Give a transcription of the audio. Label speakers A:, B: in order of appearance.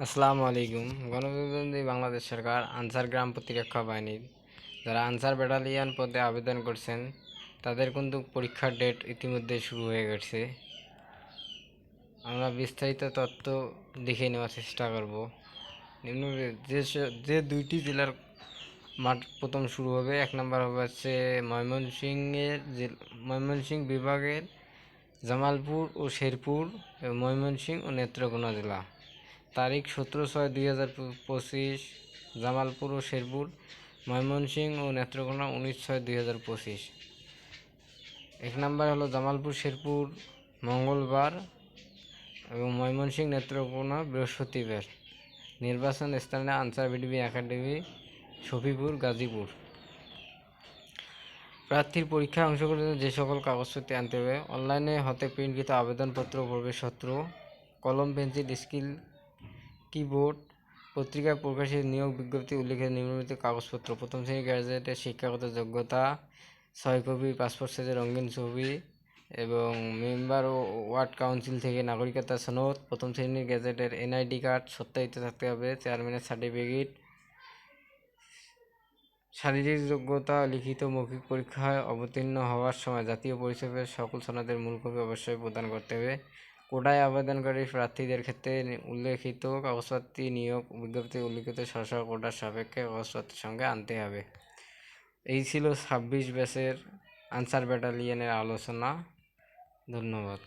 A: আসসালামু আলাইকুম। গণপ্রজাতন্ত্রী বাংলাদেশ সরকার আনসার গ্রাম প্রতিরক্ষা বাহিনীর যারা আনসার ব্যাটালিয়ন পদে আবেদন করছেন তাদের কিন্তু পরীক্ষার ডেট ইতিমধ্যে শুরু হয়ে গেছে। আমরা বিস্তারিত তথ্য দেখে নেওয়ার চেষ্টা করব। নিম্ন যে দুইটি জেলার মাঠ প্রথম শুরু হবে, এক নম্বর হবে হচ্ছে ময়মনসিংহ বিভাগের জামালপুর ও শেরপুর, ময়মনসিংহ ও নেত্রকোনা জেলা। তারিখ 17/6/2025, জামালপুর ও শেরপুর, ময়মনসিংহ ও নেত্রকোনা 19/6/2025। এক নম্বর হলো জামালপুর শেরপুর মঙ্গলবার এবং ময়মনসিংহ নেত্রকোনা বৃহস্পতিবার। নির্বাচন স্থানে answer BDB academy, Shafipur, Gazipur. প্রার্থীর পরীক্ষায় অংশগ্রহণের যে সকল কাগজপত্র আনতে হবে: অনলাইনে হতে প্রিন্টকৃত আবেদনপত্র, প্রবেশপত্র, কলম, পেন্সিল, স্কেল, কিবোর্ড, পত্রিকায় প্রকাশিত নিয়োগ বিজ্ঞপ্তি উল্লেখিত নিম্নলিখিত কাগজপত্র: প্রথম শ্রেণী গ্র্যাজুয়েটের শিক্ষাগত যোগ্যতা, 6 কপি পাসপোর্ট সাইজের রঙিন ছবি এবং মেম্বার ও ওয়ার্ড কাউন্সিল থেকে নাগরিকতা সনদ। প্রথম শ্রেণীর গ্র্যাজুয়েটের এনআইডি কার্ড সত্যায়িত থাকতে হবে। চেয়ারম্যানের সার্টিফিকেট। শারীরিক যোগ্যতা: লিখিত মৌখিক পরীক্ষায় অবতীর্ণ হওয়ার সময় জাতীয় পরিচয়পত্রের সকল সনদের মূল কপি অবশ্যই প্রদান করতে হবে। কোটায় আবেদনকারী প্রার্থীদের ক্ষেত্রে উল্লেখিত কাগজপত্র নিয়োগ বিজ্ঞপ্তিতে উল্লেখিত স্ব কোটার সাপেক্ষে কাগজপত্রের সঙ্গে আনতে হবে। এই ছিল 26 ব্যাচের আনসার ব্যাটালিয়নের আলোচনা। ধন্যবাদ।